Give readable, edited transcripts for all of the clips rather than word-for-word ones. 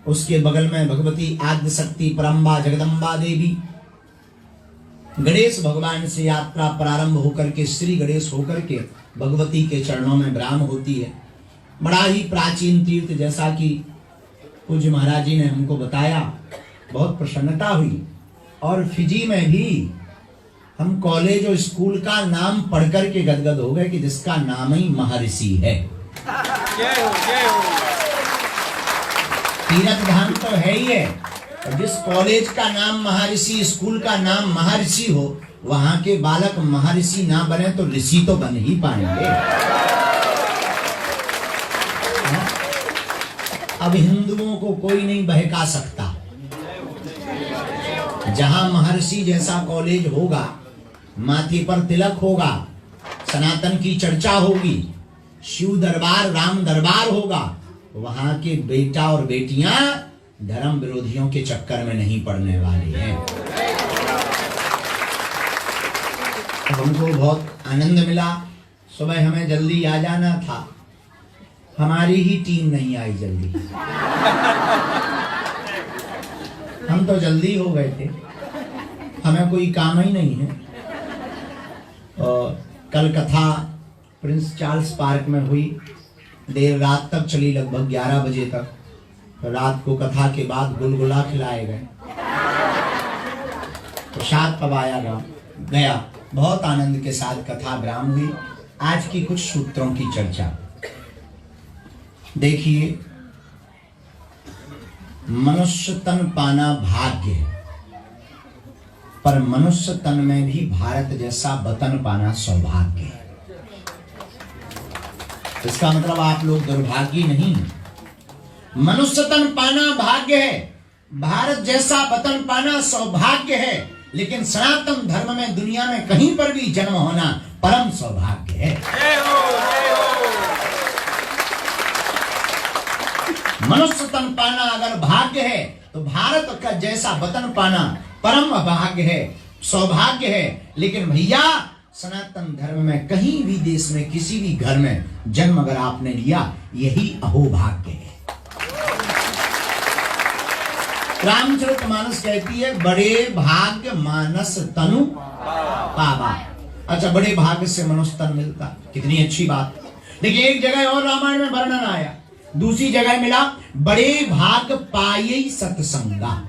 उसके बगल में भगवती आद्यशक्ति परम्बा जगदम्बा देवी। गणेश भगवान से यात्रा प्रारंभ होकर के श्री गणेश होकर के भगवती के चरणों में विराम होती है। बड़ा ही प्राचीन तीर्थ, जैसा कि पूज्य महाराज जी ने हमको बताया, बहुत प्रसन्नता हुई। और फिजी में भी हम कॉलेज और स्कूल का नाम पढ़कर के गदगद हो गए कि जिसका नाम ही महर्षि है। तीर्थ धाम तो है ही है, और जिस कॉलेज का नाम महर्षि, स्कूल का नाम महर्षि हो, वहां के बालक महर्षि ना बने तो ऋषि तो बन ही पाएंगे। अब हिंदुओं को कोई नहीं बहका सकता। जहां महर्षि जैसा कॉलेज होगा, माथे पर तिलक होगा, सनातन की चर्चा होगी, शिव दरबार राम दरबार होगा, वहां के बेटा और बेटियां धर्म विरोधियों के चक्कर में नहीं पड़ने वाले हैं। हमको बहुत आनंद मिला। सुबह हमें जल्दी आ जाना था, हमारी ही टीम नहीं आई जल्दी। हम तो जल्दी हो गए थे, हमें कोई काम ही नहीं है। और कल कथा प्रिंस चार्ल्स पार्क में हुई, देर रात तक चली, लगभग 11 बजे तक। रात को कथा के बाद गुलगुला खिलाए गए, प्रसाद पवाया गया। बहुत आनंद के साथ कथा विराम हुई। आज की कुछ सूत्रों की चर्चा देखिए। मनुष्य तन पाना भाग्य है, पर मनुष्य तन में भी भारत जैसा वतन पाना सौभाग्य है। इसका मतलब आप लोग दुर्भाग्य नहीं। मनुष्य तन पाना भाग्य है, भारत जैसा वतन पाना सौभाग्य है, लेकिन सनातन धर्म में दुनिया में कहीं पर भी जन्म होना परम सौभाग्य है। मनुष्य तन पाना अगर भाग्य है, तो भारत का जैसा वतन पाना परम भाग्य है, सौभाग्य है। लेकिन भैया, सनातन धर्म में कहीं भी देश में किसी भी घर में जन्म अगर आपने लिया, यही अहोभाग्य है। रामचरितमानस कहती है, बड़े भाग्य मानस तनु पावा। अच्छा, बड़े भाग्य से मनुष्य तन मिलता, कितनी अच्छी बात। लेकिन एक जगह और रामायण में वर्णन आया, दूसरी जगह मिला, बड़े भाग पाये सत्संगा।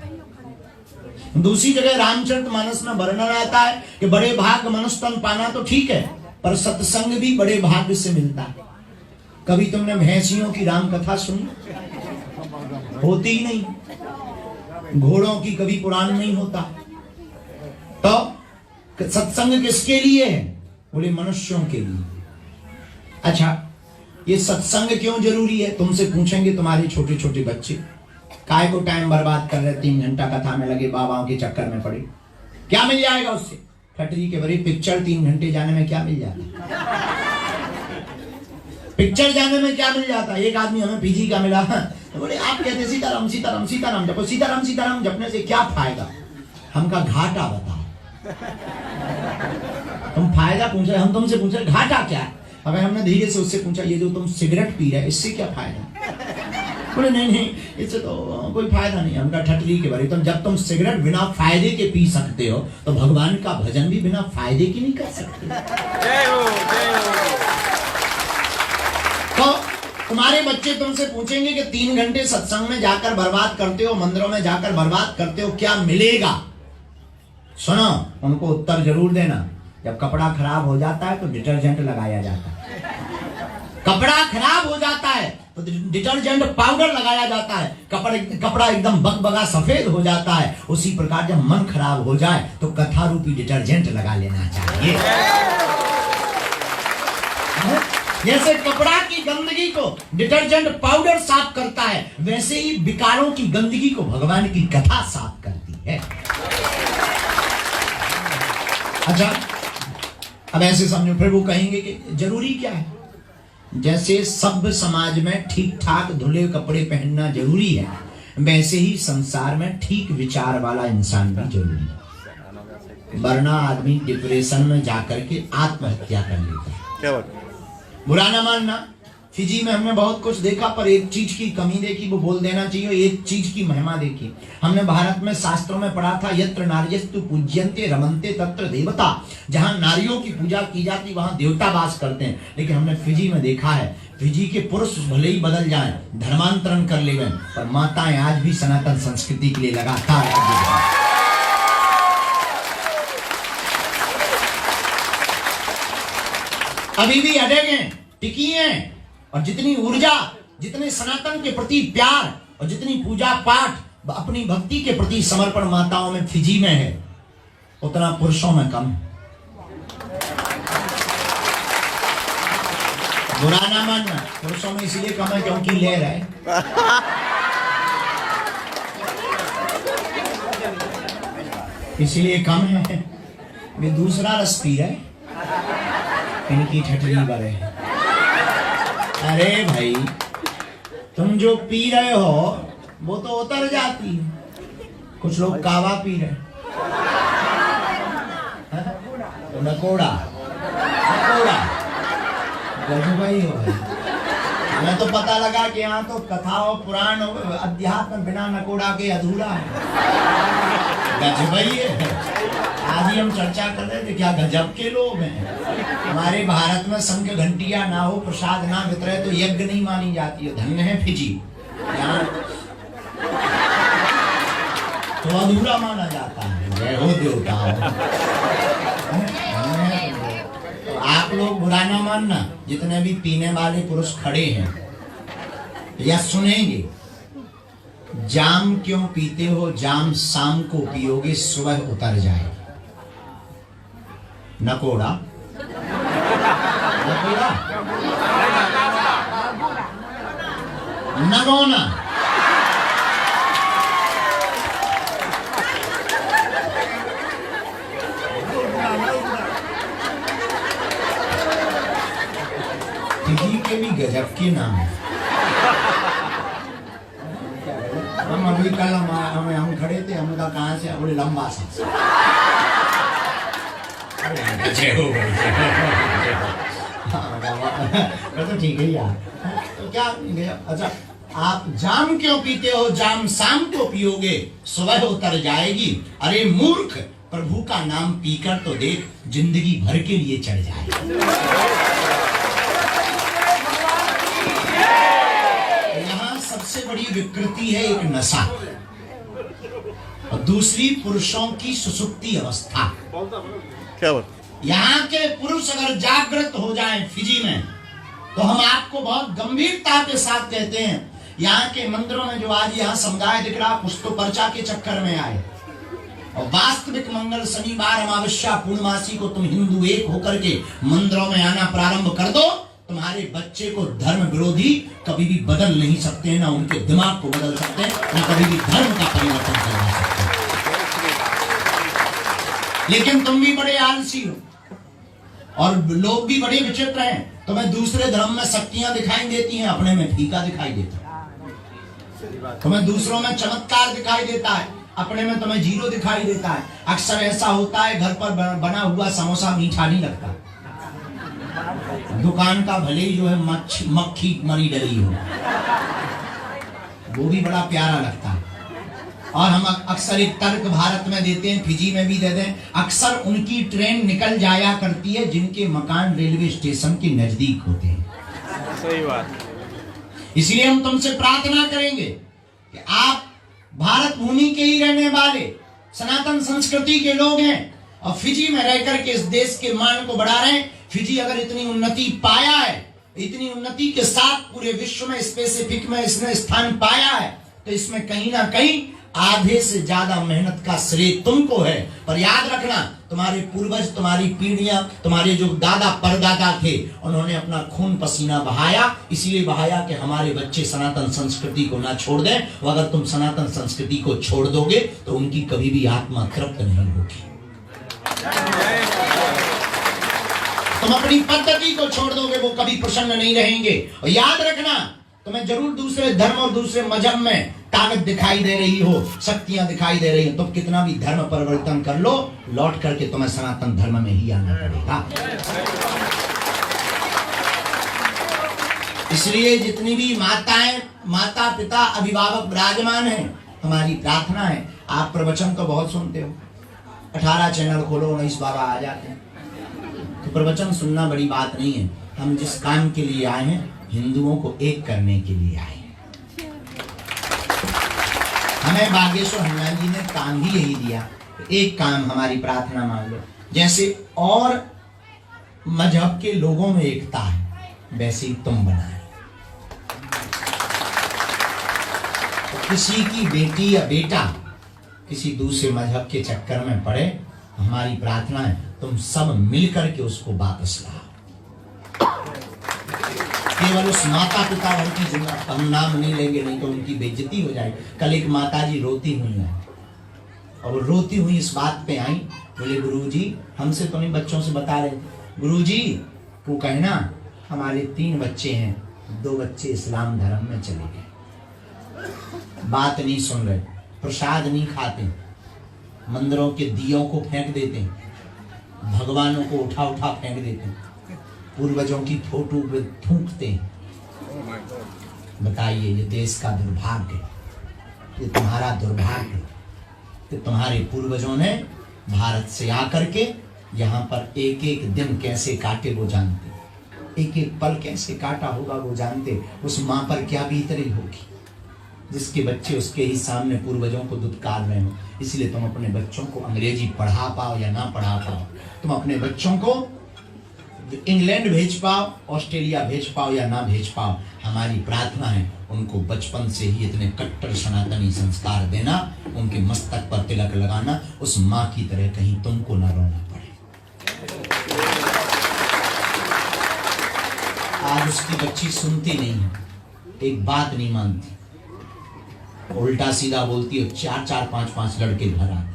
दूसरी जगह रामचरितमानस में वर्णन आता है कि बड़े भाग मनुष्य तन पाना तो ठीक है, पर सत्संग भी बड़े भाग्य से मिलता है। कभी तुमने भैंसियों की राम कथा सुनी? होती ही नहीं। घोड़ों की कभी पुराण नहीं होता। तो सत्संग किसके लिए है? बोले मनुष्यों के लिए। अच्छा, ये सत्संग क्यों जरूरी है? तुमसे पूछेंगे तुम्हारे छोटे छोटे बच्चे, काय को टाइम बर्बाद कर रहे, 3 घंटा कथा में लगे, बाबाओं के चक्कर में पड़े, क्या मिल जाएगा उससे? खटरी के बड़ी पिक्चर 3 घंटे जाने में क्या मिल जाता? पिक्चर जाने में क्या मिल जाता? एक आदमी हमें पीजी का मिला, तो बोले आप कहते सीताराम सीताराम सीताराम जपो, सीताराम सीताराम जपने से क्या फायदा? हमका घाटा बताओ। तुम फायदा पूछ रहे, हम तुमसे पूछ रहे घाटा क्या है? अगर हमने धीरे से उससे पूछा, ये जो तुम सिगरेट पी रहे इससे क्या फायदा? बोले नहीं, इससे तो कोई फायदा नहीं। हमका ठटरी के बारे, जब तुम सिगरेट बिना फायदे के पी सकते हो, तो भगवान का भजन भी बिना फायदे के नहीं कर सकते। तो तुम्हारे बच्चे तुमसे पूछेंगे कि 3 घंटे सत्संग में जाकर बर्बाद करते हो, मंदिरों में जाकर बर्बाद करते हो, क्या मिलेगा? सुनो, उनको उत्तर जरूर देना। जब कपड़ा खराब हो जाता है तो डिटर्जेंट लगाया जाता है। कपड़ा खराब हो जाता है तो डिटर्जेंट पाउडर लगाया जाता है। कपड़ा एकदम बगबगा सफेद हो जाता है। उसी प्रकार जब मन खराब हो जाए तो कथा रूपी डिटर्जेंट लगा लेना चाहिए। जैसे कपड़ा की गंदगी को डिटर्जेंट पाउडर साफ करता है, वैसे ही विकारों की गंदगी को भगवान की कथा साफ करती है। अच्छा, अब ऐसे समझो, फिर वो कहेंगे कि जरूरी क्या है? जैसे सभ्य समाज में ठीक ठाक धुले कपड़े पहनना जरूरी है, वैसे ही संसार में ठीक विचार वाला इंसान भी जरूरी है। वरना आदमी डिप्रेशन में जाकर के आत्महत्या कर लेता है। क्या बात? बुरा ना मानना, फिजी में हमने बहुत कुछ देखा, पर एक चीज की कमी देखी, वो बोल देना चाहिए। एक चीज की महिमा देखी हमने। भारत में शास्त्रों में पढ़ा था, यत्र नार्यस्तु पूज्यन्ते रमन्ते तत्र देवता। जहां नारियों की पूजा की जाती वहां देवता वास करते हैं। लेकिन हमने फिजी में देखा है, फिजी के पुरुष भले ही बदल जाएं, धर्मांतरण कर लेवें, पर माताएं आज भी सनातन संस्कृति के लिए लगातार अभी भी अड़े हैं, टिकी हैं। और जितनी ऊर्जा, जितने सनातन के प्रति प्यार और जितनी पूजा पाठ, अपनी भक्ति के प्रति समर्पण माताओं में फिजी में है, उतना पुरुषों में कम। बुरा ना मानना, पुरुषों में इसलिए कम है क्योंकि ले रहे इसलिए कम है। वे दूसरा रस पी रहे, इनकी ठठरी भरे। अरे भाई, तुम जो पी रहे हो वो तो उतर जाती है। कुछ लोग कावा पी रहे, नकोड़ा नकोड़ा भाई हो भाई। हमें तो पता लगा कि यहाँ तो कथा और पुराण अध्यात्म बिना नकोड़ा के अधूरा है। गजब है। आज ही हम चर्चा कर रहे थे, क्या गजब के लोग हैं। हमारे भारत में शंख घंटिया ना हो, प्रसाद ना वितरे तो यज्ञ नहीं मानी जाती है। धन्य है फिजी, यहाँ तो अधूरा माना जाता है। जय हो देवताओं। तो आप लोग बुरा ना मानना, जितने भी पीने वाले पुरुष खड़े हैं या सुनेंगे, जाम क्यों पीते हो, जाम शाम को पियोगे सुबह उतर जाएगी। नकोड़ा नकोड़ा नगोना, फिजी के भी गजब के नाम है। हम अभी कल हम खड़े थे, हमने कहा कहाँ से, बोले लंबा सा। तो ठीक है यार, तो क्या अच्छा, आप जाम क्यों पीते हो, जाम शाम को पियोगे सुबह उतर जाएगी। अरे मूर्ख, प्रभु का नाम पीकर तो देख, जिंदगी भर के लिए चढ़ जाएगी। यहाँ सबसे बड़ी विकृति है एक नशा, और दूसरी पुरुषों की सुसुप्ति अवस्था। क्या बात? यहाँ के पुरुष अगर जागृत हो जाएं फिजी में, तो हम आपको बहुत गंभीरता के साथ कहते हैं, यहाँ के मंदिरों में जो आज यहाँ समुदाय दिख रहा, कुछ तो पर्चा के चक्कर में आए। और वास्तविक मंगल, शनिवार, अमावस्या, पूर्णमासी को तुम हिंदू एक होकर के मंदिरों में आना प्रारंभ कर दो, तुम्हारे बच्चे को धर्म विरोधी कभी भी बदल नहीं सकते, ना उनके दिमाग को बदल सकते हैं, ना कभी भी धर्म का परिवर्तन करवा सकते हैं। लेकिन तुम भी बड़े आलसी हो और लोग भी बड़े विचित्र हैं। तुम्हें दूसरे धर्म में शक्तियां दिखाई देती हैं, अपने में फीका दिखाई देता है। तुम्हें दूसरों में चमत्कार दिखाई देता है, अपने में तुम्हें जीरो दिखाई देता है। अक्सर ऐसा होता है, घर पर बना हुआ समोसा मीठा नहीं लगता, दुकान का भले ही जो है मक्खी मरी डली हो, वो भी बड़ा प्यारा लगता है। और हम अक्सर एक तर्क भारत में देते हैं, फिजी में भी देते हैं, अक्सर उनकी ट्रेन निकल जाया करती है जिनके मकान रेलवे स्टेशन के नजदीक होते हैं। सही बात। इसलिए हम तुमसे प्रार्थना करेंगे कि आप भारत भूमि के ही रहने वाले सनातन संस्कृति के लोग हैं और फिजी में रहकर के इस देश के मान को बढ़ा रहे हैं। फिजी अगर इतनी उन्नति पाया है, इतनी उन्नति के साथ पूरे विश्व में स्पेसिफिक में इसने स्थान पाया है, तो इसमें कहीं ना कहीं आधे से ज्यादा मेहनत का श्रेय तुमको है। पर याद रखना, तुम्हारे पूर्वज, तुम्हारी पीढ़ियां, तुम्हारे जो दादा परदादा थे, उन्होंने अपना खून पसीना बहाया, इसलिए बहाया कि हमारे बच्चे सनातन संस्कृति को ना छोड़ दें। और अगर तुम सनातन संस्कृति को छोड़ दोगे तो उनकी कभी भी आत्मा तृप्त नहीं होगी। तुम अपनी पद्धति को छोड़ दोगे, वो कभी प्रसन्न नहीं रहेंगे। और याद रखना, तुम्हें जरूर दूसरे धर्म और दूसरे मजहब में ताकत दिखाई दे रही हो, शक्तियां दिखाई दे रही हो, तुम कितना भी धर्म परिवर्तन कर लो, लौट करके तुम्हें सनातन धर्म में ही आना पड़ेगा। इसलिए जितनी भी माताएं, माता पिता, अभिभावक विराजमान हैं, हमारी प्रार्थना है, आप प्रवचन तो बहुत सुनते हो, 18 चैनल खोलो 19 बाबा आ जाते हैं, तो प्रवचन सुनना बड़ी बात नहीं है। हम जिस काम के लिए आए हैं, हिंदुओं को एक करने के लिए आए हैं। हमें बागेश्वर हनुमान जी ने काम भी यही दिया, एक काम हमारी प्रार्थना मान लो। जैसे और मजहब के लोगों में एकता है, वैसे ही तुम बनाए। किसी की बेटी या बेटा किसी दूसरे मजहब के चक्कर में पड़े, हमारी प्रार्थना है तुम सब मिलकर के उसको वापस लाओ। केवल उस माता पिता भर की जिम्मेदारी, हम नाम नहीं लेंगे, नहीं तो उनकी बेइज्जती हो जाएगी। कल एक माता जी रोती हुई है, और रोती हुई इस बात पे आई, बोले गुरुजी, हमसे तो नहीं बच्चों से बता रहे, गुरुजी वो कहना हमारे 3 बच्चे हैं, 2 बच्चे इस्लाम धर्म में चले गए, बात नहीं सुन रहे, प्रसाद नहीं खाते, मंदिरों के दियों को फेंक देते, भगवानों को उठा उठा फेंक देते, पूर्वजों की फोटो पे थूकते। बताइए, ये देश का दुर्भाग्य, ये तुम्हारा दुर्भाग्य कि तुम्हारे पूर्वजों ने भारत से आकर के यहाँ पर एक एक दिन कैसे काटे वो जानते, एक एक पल कैसे काटा होगा वो जानते। उस माँ पर क्या बीत रही होगी जिसके बच्चे उसके ही सामने पूर्वजों को दुत्कार रहे हो। इसलिए तुम अपने बच्चों को अंग्रेजी पढ़ा पाओ या ना पढ़ा पाओ, तुम अपने बच्चों को इंग्लैंड भेज पाओ, ऑस्ट्रेलिया भेज पाओ या ना भेज पाओ, हमारी प्रार्थना है उनको बचपन से ही इतने कट्टर सनातनी संस्कार देना, उनके मस्तक पर तिलक लगाना, उस माँ की तरह कहीं तुमको ना रोना पड़े। आज उसकी बच्ची सुनती नहीं है, एक बात नहीं मानती, उल्टा सीधा बोलती है, 4-4, 5-5 लड़के घर आते।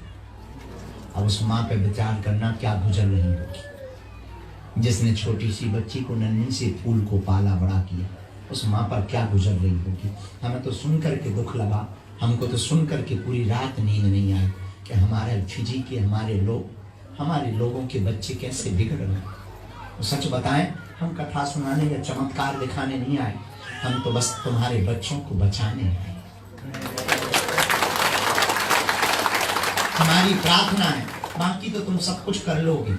अब उस माँ पे विचार करना क्या गुजर रही होगी, जिसने छोटी सी बच्ची को नन्ही से फूल को पाला बड़ा किया, उस माँ पर क्या गुजर रही होगी। हमें तो सुन करके दुख लगा, हमको तो सुन करके पूरी रात नींद नहीं आई कि हमारे फिजी के हमारे लोगों के बच्चे कैसे बिगड़ रहे। सच बताएं, हम कथा सुनाने या चमत्कार दिखाने नहीं आए, हम तो बस तुम्हारे बच्चों को बचाने आए। हमारी प्रार्थना है, बाकी तो तुम सब कुछ कर लोगे,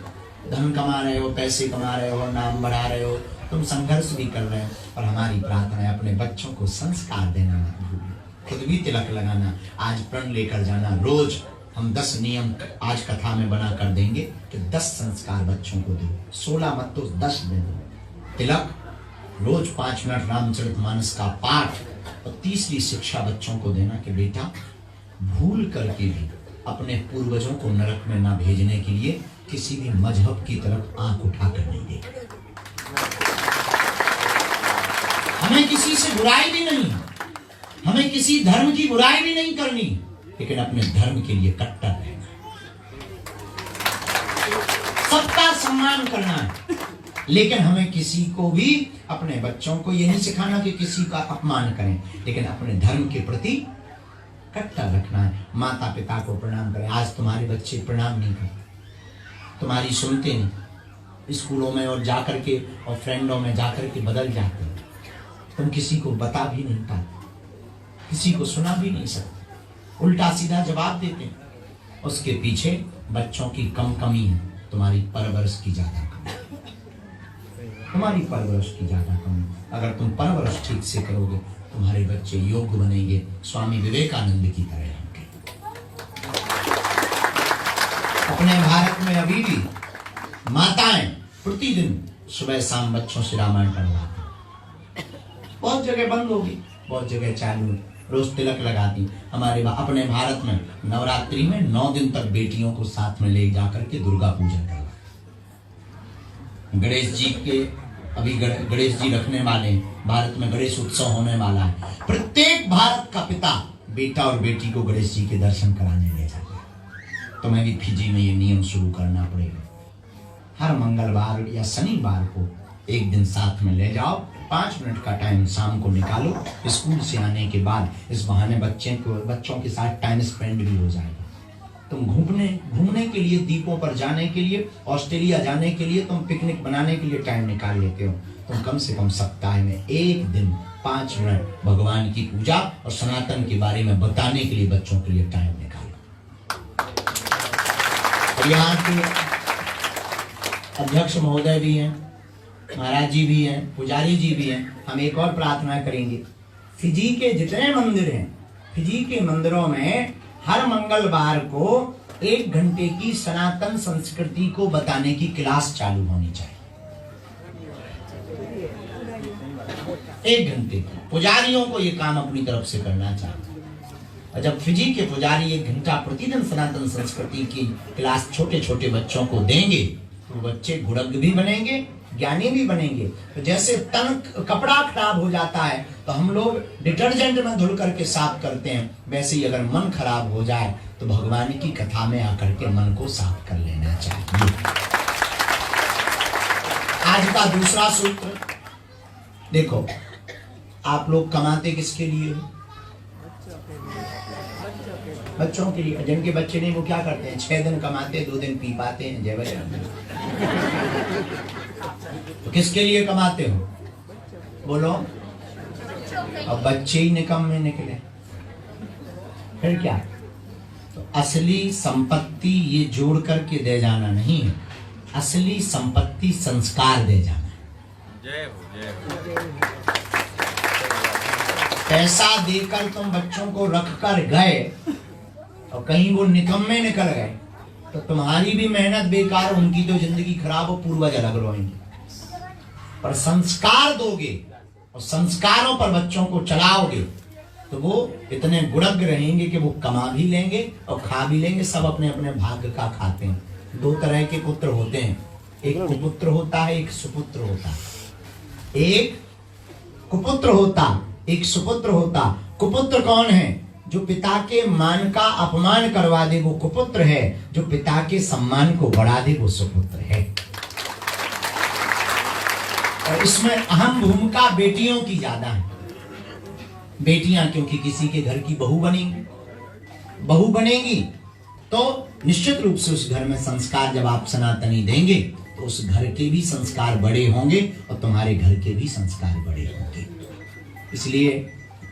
धन कमा रहे हो, पैसे कमा रहे हो, नाम बढ़ा रहे हो, तुम संघर्ष भी कर रहे हो, और हमारी प्रार्थना है अपने बच्चों को संस्कार देना मत भूलिए, खुद भी तिलक लगाना, आज प्रण लेकर जाना। रोज हम 10 नियम आज कथा में बना कर देंगे कि 10 संस्कार बच्चों को दो, 16 मत तो 10 दे दो। तिलक, रोज 5 मिनट रामचरितमानस का पाठ, और तीसरी शिक्षा बच्चों को देना कि बेटा भूल करके भी अपने पूर्वजों को नरक में ना भेजने के लिए किसी भी मजहब की तरफ आंख उठाकर नहीं देगा। हमें किसी से बुराई भी नहीं, हमें किसी धर्म की बुराई भी नहीं करनी, लेकिन अपने धर्म के लिए कट्टर रहना, सबका सम्मान करना है। लेकिन हमें किसी को भी, अपने बच्चों को ये नहीं सिखाना कि किसी का अपमान करें, लेकिन अपने धर्म के प्रति कट्टर रखना है। माता पिता को प्रणाम करें। आज तुम्हारे बच्चे प्रणाम नहीं करते, तुम्हारी सुनते नहीं, स्कूलों में और जाकर के और फ्रेंडों में जाकर के बदल जाते हैं। तुम किसी को बता भी नहीं पाते, किसी को सुना भी नहीं सकते, उल्टा सीधा जवाब देते हैं। उसके पीछे बच्चों की कमी है, तुम्हारी परवरिश की ज्यादा कमी, तुम्हारी परवरिश की ज्यादा कमी। अगर तुम परवरिश ठीक से करोगे, तुम्हारे बच्चे योग्य बनेंगे, स्वामी विवेकानंद की तरह होंगे। अपने भारत में अभी भी माताएं प्रतिदिन सुबह शाम बच्चों से रामायण पढ़वाती, बहुत जगह बंद होगी, बहुत जगह चालू है, रोज तिलक लगाती। हमारे अपने भारत में नवरात्रि में 9 दिन तक बेटियों को साथ में ले जाकर के दुर्गा पूजा करवाती। गणेश जी के अभी गणेश जी रखने वाले, भारत में गणेश उत्सव होने वाला है। प्रत्येक भारत का पिता बेटा और बेटी को गणेश जी के दर्शन कराने ले जाता है। तुम्हें भी फिजी में ये नियम शुरू करना पड़ेगा। हर मंगलवार या शनिवार को एक दिन साथ में ले जाओ, 5 मिनट का टाइम शाम को निकालो, स्कूल से आने के बाद इस बहाने बच्चों के साथ टाइम स्पेंड भी हो जाएगा। तुम घूमने के लिए, द्वीपों पर जाने के लिए, ऑस्ट्रेलिया जाने के लिए, तुम पिकनिक बनाने के लिए टाइम निकाल लेते हो, तुम कम से कम सप्ताह में एक दिन 5 मिनट भगवान की पूजा और सनातन के बारे में बताने के लिए बच्चों के लिए टाइम निकालो। और यहाँ के अध्यक्ष महोदय भी हैं, महाराज जी भी हैं, पुजारी जी भी हैं। हम एक और प्रार्थना करेंगे, फिजी के जितने मंदिर हैं, फिजी के मंदिरों में हर मंगलवार को 1 घंटे की सनातन संस्कृति को बताने की क्लास चालू होनी चाहिए। 1 घंटे पुजारियों को ये काम अपनी तरफ से करना चाहिए। और जब फिजी के पुजारी 1 घंटा प्रतिदिन सनातन संस्कृति की क्लास छोटे छोटे बच्चों को देंगे तो बच्चे गुणज्ञ भी बनेंगे, ज्ञानी भी बनेंगे। तो जैसे तन कपड़ा खराब हो जाता है तो हम लोग डिटर्जेंट में धुल करके साफ करते हैं, वैसे ही अगर मन खराब हो जाए तो भगवान की कथा में आकर के मन को साफ कर लेना चाहिए। आज का दूसरा सूत्र देखो, आप लोग कमाते किसके लिए हो? बच्चों के लिए। जिनके बच्चे नहीं वो क्या करते हैं, 6 दिन कमाते, 2 दिन पी पाते हैं, जय बजरंग। तो किसके लिए कमाते हो बोलो? अब बच्चे ही निकम्मे निकले फिर क्या? तो असली संपत्ति ये जोड़ करके दे जाना नहीं है, असली संपत्ति संस्कार दे जाना है। जय हो, जय हो। पैसा देकर तुम बच्चों को रख कर गए और कहीं वो निकम्मे निकल गए तो तुम्हारी भी मेहनत बेकार, उनकी तो जिंदगी खराब हो, पूर्वज अलग रोएंगे। पर संस्कार दोगे और संस्कारों पर बच्चों को चलाओगे तो वो इतने गुणज्ञ रहेंगे कि वो कमा भी लेंगे और खा भी लेंगे। सब अपने अपने भाग्य का खाते हैं। 2 तरह के पुत्र होते हैं, एक कुपुत्र होता है, एक सुपुत्र होता है। एक कुपुत्र होता, एक सुपुत्र होता। कुपुत्र कौन है? जो पिता के मान का अपमान करवा दे वो कुपुत्र है, जो पिता के सम्मान को बढ़ा दे वो सुपुत्र है। और इसमें अहम भूमिका बेटियों की ज्यादा है। बेटियां क्योंकि किसी के घर की बहू बनेंगी तो निश्चित रूप से उस घर में संस्कार जब आप सनातनी देंगे तो उस घर के भी संस्कार बड़े होंगे और तुम्हारे घर के भी संस्कार बड़े होंगे। इसलिए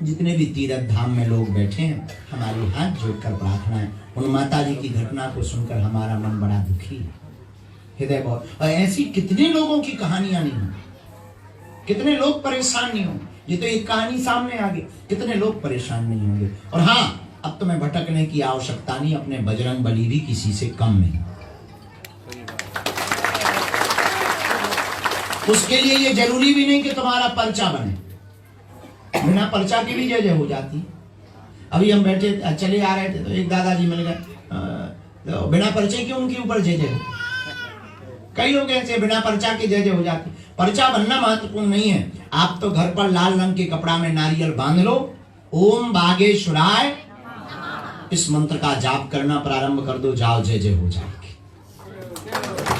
जितने भी तीर्थ धाम में लोग बैठे हैं, हमारी हाथ जोड़कर प्रार्थना है। उन माता जी की घटना को सुनकर हमारा मन बड़ा दुखी है, हृदय बहुत। और ऐसी कितने लोगों की कहानियां नहीं हो, कितने लोग परेशान नहीं होंगे। ये तो एक कहानी सामने आ गई, कितने लोग परेशान नहीं होंगे। और हाँ, अब तुम्हें भटकने की आवश्यकता नहीं, अपने बजरंग बली भी किसी से कम नहीं। उसके लिए ये जरूरी भी नहीं कि तुम्हारा पर्चा बने, बिना पर्चा की भी जय जय हो जाती। अभी हम बैठे चले आ रहे थे तो एक दादाजी मिल गए, तो बिना पर्चे के उनके ऊपर जय जय। कई लोग ऐसे बिना पर्चा के जय जय हो जाती। पर्चा बनना महत्वपूर्ण नहीं है। आप तो घर पर लाल रंग के कपड़ा में नारियल बांध लो, ओम बागेश्वराय इस मंत्र का जाप करना प्रारंभ कर दो, जाओ जय जय हो जाएगी।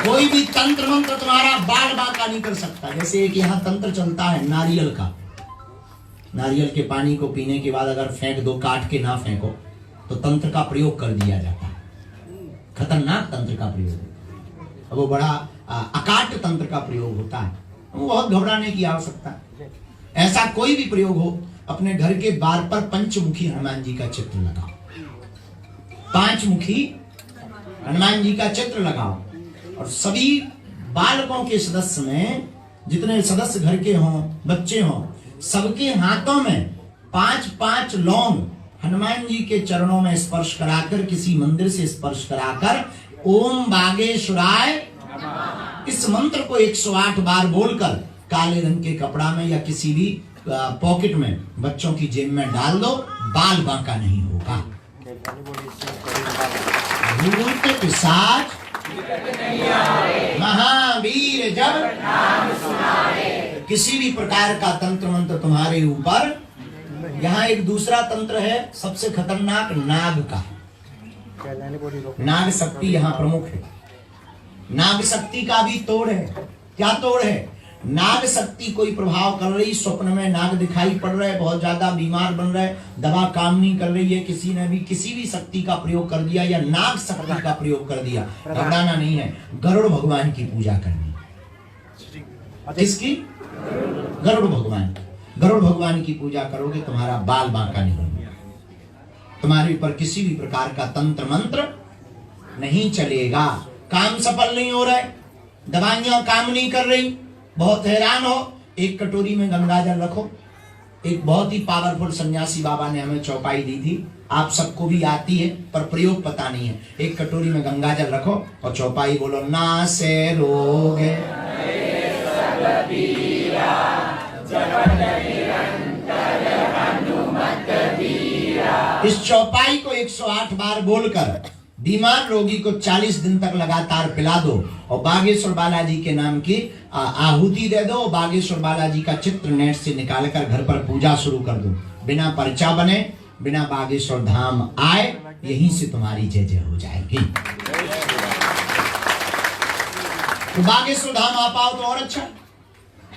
कोई भी तंत्र मंत्र तुम्हारा बाल बांका नहीं कर सकता। जैसे एक यहाँ तंत्र चलता है नारियल का, नारियल के पानी को पीने के बाद अगर फेंक दो, काट के ना फेंको, तो तंत्र का प्रयोग कर दिया जाता है। खतरनाक तंत्र का प्रयोग, वो बड़ा अकाट्य तंत्र का प्रयोग होता है। वो बहुत घबराने की आवश्यकता है। ऐसा कोई भी प्रयोग हो, अपने घर के द्वार पर पंचमुखी हनुमान जी का चित्र लगाओ, 5 मुखी हनुमान जी का चित्र लगाओ। और सभी बालकों के सदस्य में, जितने सदस्य घर के हों, बच्चे हों, सबके हाथों में 5-5 लौंग हनुमान जी के चरणों में स्पर्श कराकर, किसी मंदिर से स्पर्श कराकर ओम बागेश्वराय इस मंत्र को 108 बार बोलकर काले रंग के कपड़ा में या किसी भी पॉकेट में बच्चों की जेब में डाल दो, बाल बांका नहीं होगा। भूत पिशाच महावीर जब किसी भी प्रकार का तंत्र मंत्र तुम्हारे ऊपर। यहाँ एक दूसरा तंत्र है सबसे खतरनाक, नाग का। नाग शक्ति यहाँ प्रमुख है। नाग शक्ति का भी तोड़ है। क्या तोड़ है? नाग शक्ति कोई प्रभाव कर रही, स्वप्न में नाग दिखाई पड़ रहा है, बहुत ज्यादा बीमार बन रहा है, दवा काम नहीं कर रही है, किसी ने भी किसी भी शक्ति का प्रयोग कर दिया या नाग शक्ति का प्रयोग कर दिया, घबराना नहीं है। गरुड़ भगवान की पूजा करनी। किसकी? गरुड़ भगवान। गरुड़ भगवान की पूजा करोगे तुम्हारा बाल बांका नहीं होगा, तुम्हारे ऊपर किसी भी प्रकार का तंत्र मंत्र नहीं चलेगा। काम सफल नहीं हो रहा है, दवाइयां काम नहीं कर रही, बहुत हैरान हो, एक कटोरी में गंगाजल रखो। एक बहुत ही पावरफुल सन्यासी बाबा ने हमें चौपाई दी थी, आप सबको भी आती है पर प्रयोग पता नहीं है। एक कटोरी में गंगाजल रखो और चौपाई बोलो, ना से रोग इस चौपाई को 108 बार बोलकर बीमार रोगी को 40 दिन तक लगातार पिला दो और बागेश्वर बालाजी के नाम की आहुति दे दो। बागेश्वर बालाजी का चित्र नेट से निकालकर घर पर पूजा शुरू कर दो। बिना पर्चा बने, बिना बागेश्वर धाम आए, यहीं से तुम्हारी जय जय हो जाएगी। तो बागेश्वर धाम आ पाओ तो और अच्छा।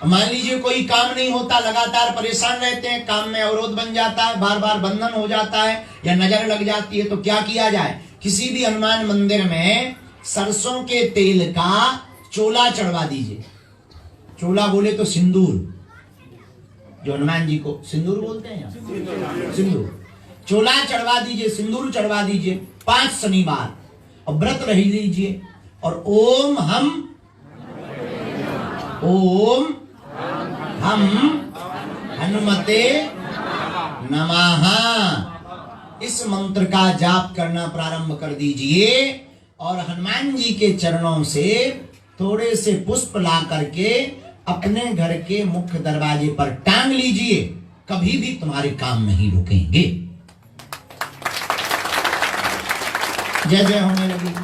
मान लीजिए कोई काम नहीं होता, लगातार परेशान रहते हैं, काम में अवरोध बन जाता है, बार बार बंधन हो जाता है या नजर लग जाती है, तो क्या किया जाए? किसी भी हनुमान मंदिर में सरसों के तेल का चोला चढ़वा दीजिए। चोला बोले तो सिंदूर, जो हनुमान जी को सिंदूर बोलते हैं, सिंदूर चोला चढ़वा दीजिए, सिंदूर चढ़वा दीजिए 5 शनिवार और व्रत रह लीजिए और ओम हम हनुमते नमः इस मंत्र का जाप करना प्रारंभ कर दीजिए और हनुमान जी के चरणों से थोड़े से पुष्प ला करके अपने घर के मुख्य दरवाजे पर टांग लीजिए। कभी भी तुम्हारे काम नहीं रुकेंगे। जय जय होने लगी।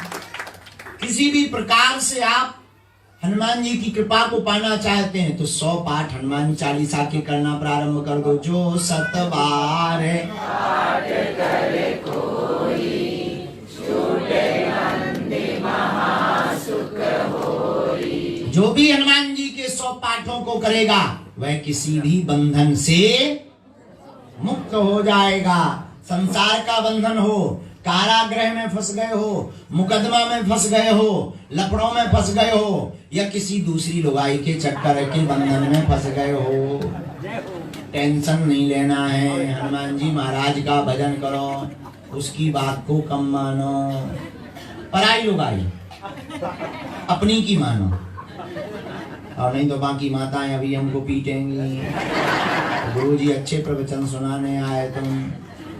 किसी भी प्रकार से आप हनुमान जी की कृपा को पाना चाहते हैं तो 100 पाठ हनुमान चालीसा के करना प्रारंभ कर दो। जो 7 बार करे कोई, छूटे नंदी महासुख होई। जो भी हनुमान जी के 100 पाठों को करेगा वह किसी भी बंधन से मुक्त हो जाएगा। संसार का बंधन हो, कारागृह में फंस गए हो, मुकदमा में फंस गए हो, लफड़ों में फंस गए हो या किसी दूसरी लुगाई के चक्कर के बंधन में फंस गए हो, टेंशन नहीं लेना है। हनुमान जी महाराज का भजन करो, उसकी बात को कम मानो। पराई लुगाई अपनी की मानो, और नहीं तो बाकी माताएं अभी हमको पीटेंगी। गुरु जी अच्छे प्रवचन सुनाने आए तुम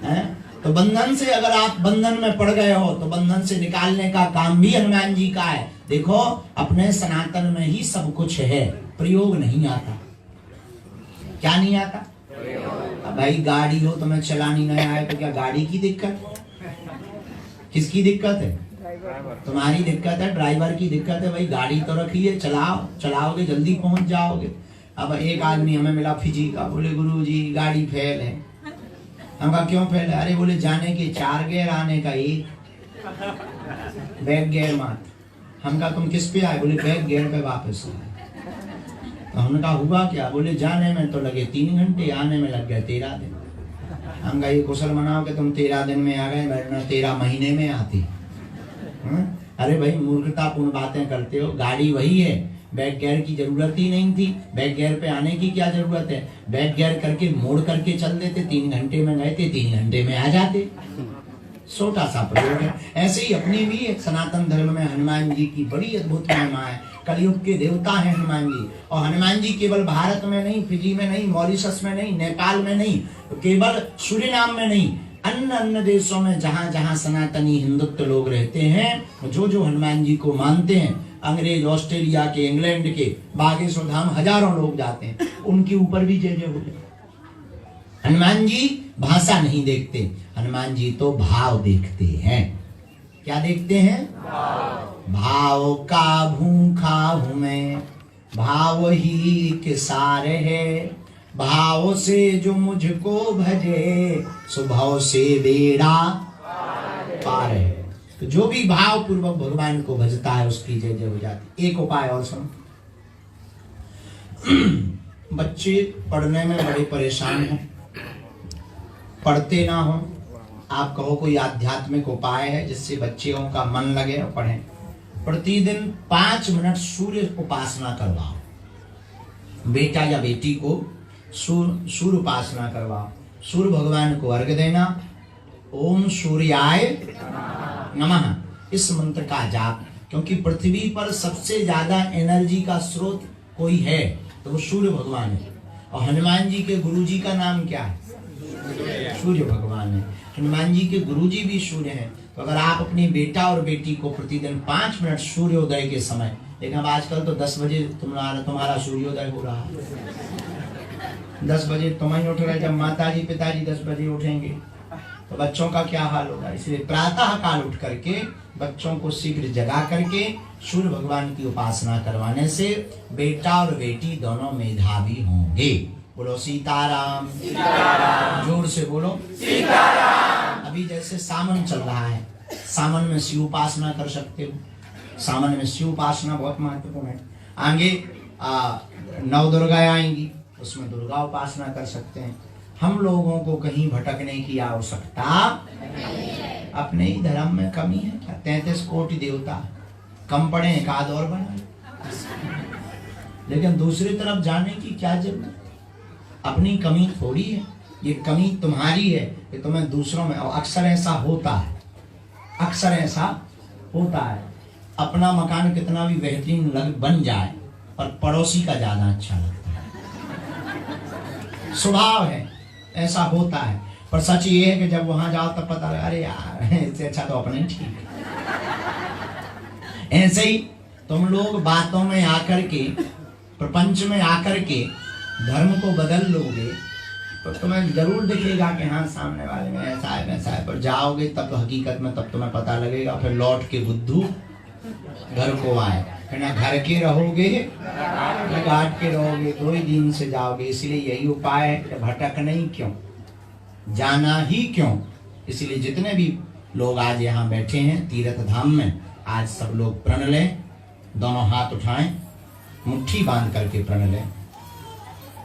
हैं। तो बंधन से, अगर आप बंधन में पड़ गए हो तो बंधन से निकालने का काम भी हनुमान जी का है। देखो अपने सनातन में ही सब कुछ है, प्रयोग नहीं आता। क्या नहीं आता? अब भाई गाड़ी हो तुम्हें चलानी नहीं आए तो क्या गाड़ी की दिक्कत? किसकी दिक्कत है? तुम्हारी दिक्कत है, ड्राइवर की दिक्कत है। भाई गाड़ी तो रखिए, चलाओगे जल्दी पहुंच जाओगे। अब एक आदमी हमें मिला फिजी का, बोले गुरु जी गाड़ी फेल है। हम कहा क्यों फेल है? अरे बोले जाने के 4 गियर, आने का 1, बैक गियर मात। हम कहा तुम किस पे आए? बोले बैक गियर पे वापस आए। तो हमने कहा हुआ क्या? बोले जाने में तो लगे 3 घंटे, आने में लग गए 13 दिन। हम कहा ये कुशल मनाओ कि तुम 13 दिन में आ गए, वरना 13 महीने में आती। अरे भाई मूर्खतापूर्ण बातें करते हो। गाड़ी वही है, बैक गियर की जरूरत ही नहीं थी। बैक गियर पे आने की क्या जरूरत है? बैक गियर करके मोड़ करके चल देते, 3 घंटे में गए थे, 3 घंटे में आ जाते। छोटा सा प्रयोग है। ऐसे ही अपनी भी एक सनातन धर्म में हनुमान जी की बड़ी अद्भुत महिमा है। कलयुग के देवता है हनुमान जी। और हनुमान जी केवल भारत में नहीं, फिजी में नहीं, मॉरिशस में नहीं, नेपाल में नहीं, केवल सूरीनाम में नहीं, अन्य देशों में जहां जहां सनातनी हिंदुत्व लोग रहते हैं, जो जो हनुमान जी को मानते हैं, अंग्रेज ऑस्ट्रेलिया के, इंग्लैंड के, बागेश्वर धाम हजारों लोग जाते हैं, उनके ऊपर भी जय जय हो जाए। हनुमान जी भाषा नहीं देखते, हनुमान जी तो भाव देखते हैं। क्या देखते हैं? भाव का भूखा हूं मैं, भाव ही के सारे है। भाव से जो मुझको भजे, स्वभाव से बेड़ा पार है। तो जो भी भाव पूर्वक भगवान को भजता है उसकी जय जय हो जाती। एक उपाय और सुनो। बच्चे पढ़ने में बड़े परेशान हैं, पढ़ते ना हो, आप कहो कोई आध्यात्मिक उपाय है जिससे बच्चों का मन लगे और पढ़ें। प्रतिदिन 5 मिनट सूर्य उपासना करवाओ। बेटा या बेटी को सूर्य उपासना करवाओ, सूर्य भगवान को अर्घ देना। ओम सूर्याय नमः इस मंत्र का जाप, क्योंकि पृथ्वी पर सबसे ज्यादा एनर्जी का स्रोत कोई है तो वो सूर्य भगवान है। और हनुमान जी के गुरु जी का नाम क्या है? सूर्य भगवान है। हनुमान जी के गुरु जी भी सूर्य हैं। तो अगर आप अपनी बेटा और बेटी को प्रतिदिन 5 मिनट सूर्योदय के समय, लेकिन अब आजकल तो 10 बजे तुम्हारा सूर्योदय हो रहा है। 10 बजे तुम ही उठ रहे, जब माताजी पिताजी 10 बजे उठेंगे तो बच्चों का क्या हाल होगा। इसलिए प्रातः काल उठ करके बच्चों को शीघ्र जगा करके सूर्य भगवान की उपासना करवाने से बेटा और बेटी दोनों मेधावी होंगे। बोलो सीताराम। सीताराम। जोर से बोलो सीताराम। अभी जैसे सावन चल रहा है, सावन में शिव उपासना कर सकते हो। सावन में शिव उपासना बहुत महत्वपूर्ण है। आगे 9 दुर्गा आएंगी, उसमें दुर्गा उपासना कर सकते हैं। हम लोगों को कहीं भटकने की आवश्यकता, अपने ही धर्म में कमी है क्या? 33 कोटि देवता, कम पड़े एक आध और बना, लेकिन दूसरी तरफ जाने की क्या जरूरत? अपनी कमी थोड़ी है, ये कमी तुम्हारी है कि तुम्हें दूसरों में, और अक्सर ऐसा होता है, अक्सर ऐसा होता है। अपना मकान कितना भी बेहतरीन बन जाए पर पड़ोसी का ज्यादा अच्छा लगता है। स्वभाव है, ऐसा होता है। पर सच ये है कि जब वहां जाओ तब पता लगा, अरे यार इससे अच्छा तो अपना ही ठीक है। ऐसे ही तुम लोग बातों में आकर के, प्रपंच में आकर के धर्म को बदल लोगे तो तुम्हें जरूर दिखेगा कि हाँ सामने वाले में ऐसा है वैसा है, पर जाओगे तब तो हकीकत में तब तुम्हें पता लगेगा। फिर लौट के बुद्धू घर को आए, फिर ना घर के रहोगे न घाट के रहोगे, 2 ही दिन से जाओगे। इसलिए यही उपाय है कि भटकना ही क्यों, जाना ही क्यों। इसलिए जितने भी लोग आज यहाँ बैठे हैं तीर्थ धाम में, आज सब लोग प्रण लें, दोनों हाथ उठाएं, मुट्ठी बांध करके प्रण लें।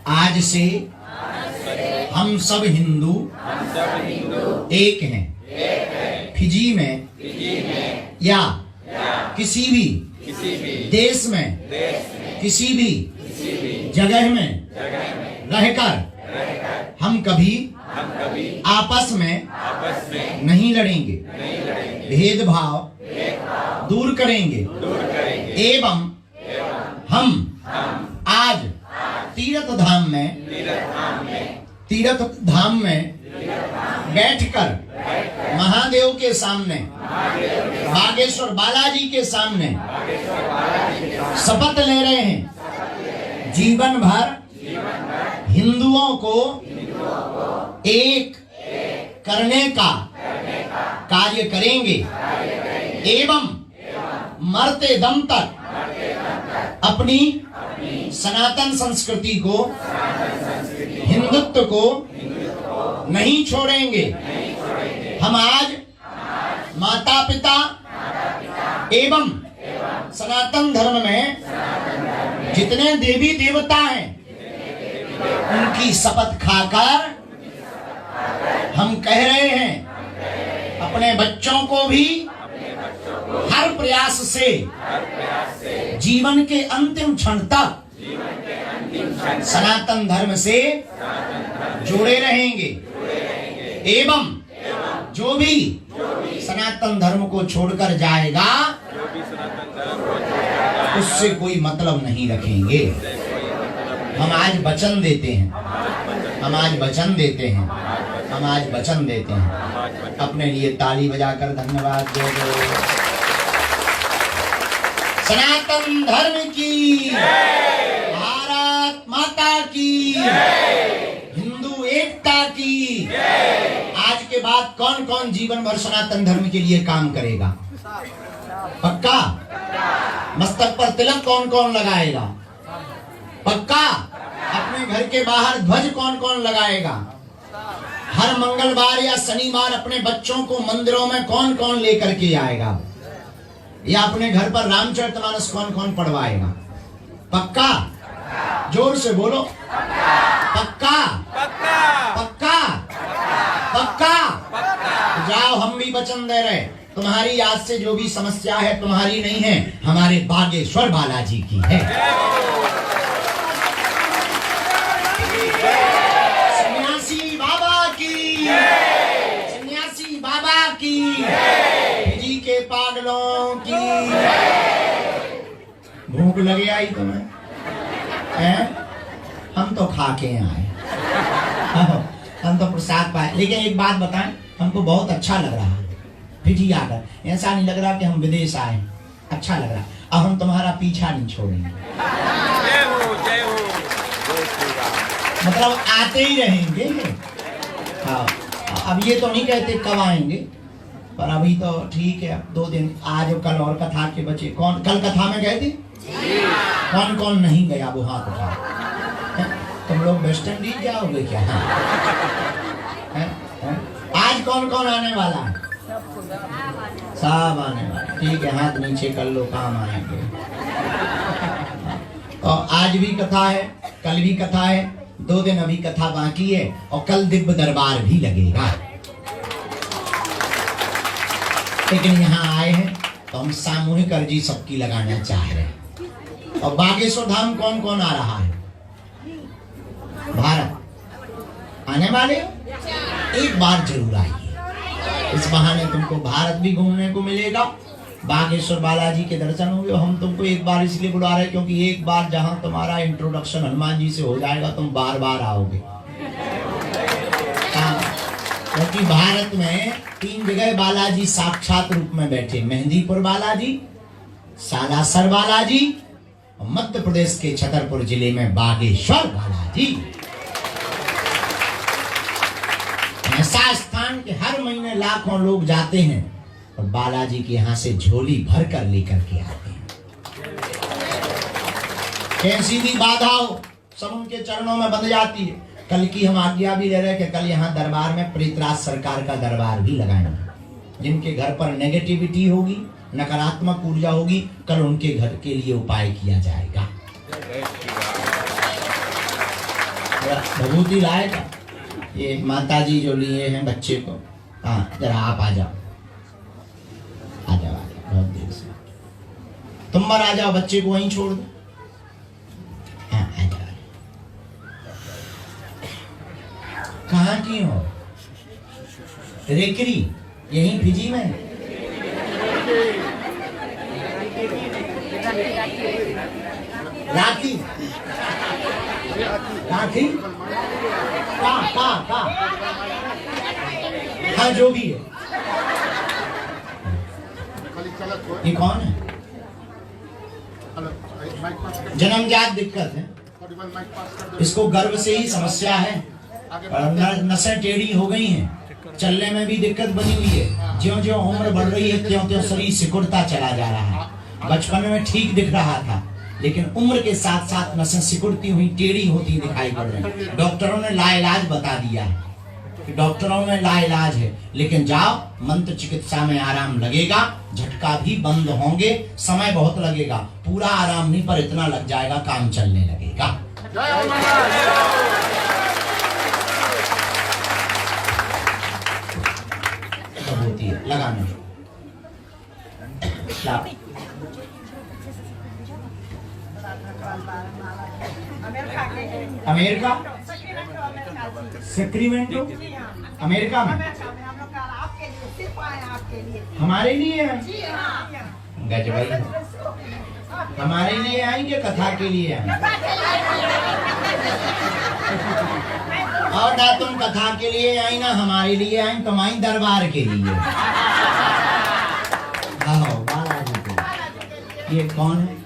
आज से हम सब हिंदू एक हैं। फिजी में या किसी भी देश में किसी भी जगह में रहकर हम कभी आपस में नहीं लड़ेंगे, भेदभाव दूर करेंगे एवं हम आज तीर्थ धाम में बैठकर महादेव के सामने, बागेश्वर बालाजी के सामने शपथ ले रहे हैं, जीवन भर हिंदुओं को एक करने का कार्य करेंगे एवं मरते दम तक अपनी सनातन संस्कृति को, हिंदुत्व को नहीं छोड़ेंगे। हम आज माता पिता एवं सनातन धर्म में जितने देवी देवता हैं उनकी शपथ खाकर हम कह रहे हैं अपने बच्चों को भी हर प्रयास से जीवन के अंतिम क्षण तक सनातन धर्म से जुड़े रहेंगे एवं जो भी सनातन धर्म को छोड़कर जाएगा उससे कोई मतलब नहीं रखेंगे। हम आज वचन देते हैं, हम आज वचन देते हैं, हम आज वचन देते हैं। अपने लिए ताली बजाकर धन्यवाद दे दो। सनातन धर्म की, भारत माता की, हिंदू एकता की। आज के बाद कौन कौन जीवन भर सनातन धर्म के लिए काम करेगा? पक्का? मस्तक पर तिलक कौन कौन लगाएगा? पक्का? अपने घर के बाहर ध्वज कौन कौन लगाएगा? हर मंगलवार या शनिवार अपने बच्चों को मंदिरों में कौन कौन लेकर के आएगा? या अपने घर पर रामचरितमानस कौन कौन पढ़वाएगा? पक्का? जोर से बोलो। पक्का? पक्का? पक्का? जाओ, हम भी वचन दे रहे, तुम्हारी आज से जो भी समस्या है तुम्हारी नहीं है, हमारे बागेश्वर बालाजी की है। सन्यासी बाबा की, सन्यासी बाबा की, जी के पागलों की। भूख लगे आई तुम्हें हैं? हम तो खा के आए, हम तो प्रसाद पाए। लेकिन एक बात बताएं, हमको बहुत अच्छा लग रहा है फिजी आकर। ऐसा नहीं लग रहा कि हम विदेश आए, अच्छा लग रहा। अब हम तुम्हारा पीछा नहीं छोड़ेंगे, मतलब आते ही रहेंगे। हाँ, अब ये तो नहीं कहते कब आएंगे, पर अभी तो ठीक है। अब 2 दिन, आज और कल और कथा के बचे। कौन कल कथा में गए थे? कौन कौन नहीं गया वो हाथ उठा। तुम लोग वेस्ट इंडीज जाओगे क्या? है? आज कौन कौन आने वाला है? सब आने वाला। ठीक है, हाथ नीचे कर लो, काम आएंगे। और आज भी कथा है, कल भी कथा है, 2 दिन अभी कथा बाकी है, और कल दिव्य दरबार भी लगेगा। लेकिन यहाँ आए हैं तो हम सामूहिक अर्जी सबकी लगाना चाह रहे हैं। और बागेश्वर धाम कौन कौन आ रहा है? भारत आने वाले हो? एक बार जरूर आइए, इस बहाने तुमको भारत भी घूमने को मिलेगा, बागेश्वर बालाजी के दर्शन होंगे। हम तुमको एक बार इसलिए बुला रहे हैं क्योंकि एक बार जहां तुम्हारा इंट्रोडक्शन हनुमान जी से हो जाएगा, तुम बार बार आओगे। क्योंकि भारत में 3 जगह बालाजी साक्षात रूप में बैठे, मेहंदीपुर बालाजी, सालासर बालाजी, और मध्य प्रदेश के छतरपुर जिले में बागेश्वर बालाजी। ऐसा स्थान के हर महीने लाखों लोग जाते हैं और बालाजी के यहाँ से झोली भर कर लेकर के आते हैं। कैसी भी बाधा हो सब उनके चरणों में बंध जाती है। कल की हम आज्ञा भी ले रहे कि कल यहाँ दरबार में प्रेतराज सरकार का दरबार भी लगाएंगे। जिनके घर पर नेगेटिविटी होगी, नकारात्मक ऊर्जा होगी, कल उनके घर के लिए उपाय किया जाएगा। भभूति लाएगा ये माताजी जो लिए हैं बच्चे को। हाँ, जरा आप आ जाओ, आ जाओ, बहुत देर से तुम मर आ जाओ, बच्चे को वहीं छोड़ दो। हाँ, आ जाओ। कहाँ की हो? रेकरी, यहीं फिजी में? राखी, राखी, का हाँ, जो भी है। ये कौन है? जन्मजात दिक्कत है, इसको गर्भ से ही समस्या है, नसें टेढ़ी हो गई हैं, चलने में भी दिक्कत बनी हुई है। ज्यों ज्यों उम्र बढ़ रही है त्यों त्यों शरीर सिकुड़ता चला जा रहा है। बचपन में ठीक दिख रहा था, लेकिन उम्र के साथ साथ नसें सिकुड़ती हुई टेढ़ी होती दिखाई पड़ रही। डॉक्टरों ने लाइलाज बता दिया है कि डॉक्टरों में लाइलाज है, लेकिन जाओ, मंत्र चिकित्सा में आराम लगेगा, झटका भी बंद होंगे, समय बहुत लगेगा, पूरा आराम नहीं पर इतना लग जाएगा, काम चलने लगेगा। होती है लगाने। अमेरिका, सेक्रेमेंटो, अमेरिका में हमारे लिए है। गजब, हमारे लिए आएंगे, कथा के लिए आएंगे। और ना तुम कथा के लिए आई ना हमारे लिए आई, तुम आई दरबार के लिए। बालाजी के। ये कौन है?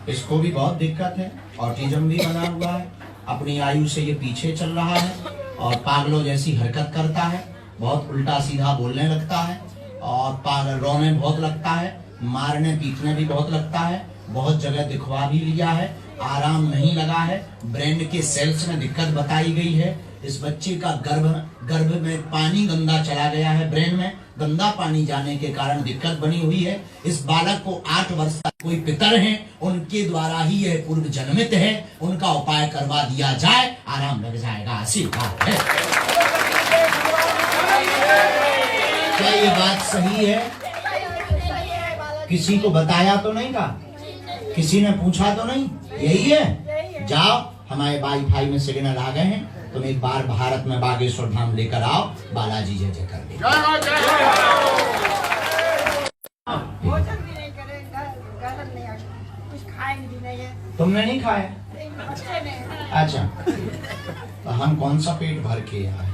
इसको भी बहुत दिक्कत है, ऑटिज्म भी बना हुआ है, अपनी आयु से ये पीछे चल रहा है और पागलों जैसी हरकत करता है, बहुत उल्टा सीधा बोलने लगता है और रोने बहुत लगता है, मारने पीटने भी बहुत लगता है, बहुत जगह दिखवा भी लिया है, आराम नहीं लगा है, ब्रेन के सेल्स में दिक्कत बताई गई है। इस बच्चे का गर्भ में पानी गंदा चला गया है, ब्रेन में गंदा पानी जाने के कारण दिक्कत बनी हुई है। इस बालक को 8 वर्ष तक कोई पितर हैं, उनके द्वारा ही यह पूर्व जन्मित है, उनका उपाय करवा दिया जाए, आराम लग जाएगा। आशीर्वाद है। क्या ये बात सही है? किसी को बताया तो नहीं था? किसी ने पूछा तो नहीं? यही है। जाओ, हमारे वाईफाई में सिग्नल आ गए हैं, तुम एक बार भारत में बागेश्वर धाम लेकर आओ, बालाजी जय जय कर दे। भोजन भी नहीं करे, गलन नहीं आए, कुछ खाएंगे भी नहीं है। तुमने नहीं खाया? बच्चे ने अच्छा, तो हम कौन सा पेट भर के आए?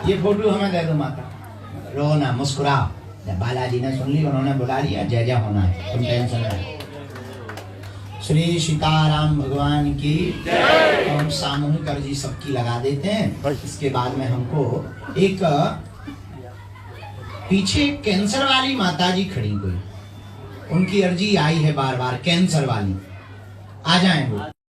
ये फोटो हमें दे दो माता। रो ना, मुस्कुराओ। जब बालाजी ने सुन ली, उन्होंने बुला लिया, जय जय होना है, तुम टेंशन नहीं। श्री सीताराम भगवान की जय। हम सामूहिक अर्जी सबकी लगा देते हैं। इसके बाद में हमको एक पीछे कैंसर वाली माता जी खड़ी कोई, उनकी अर्जी आई है बार बार, कैंसर वाली, आ जाएं वो।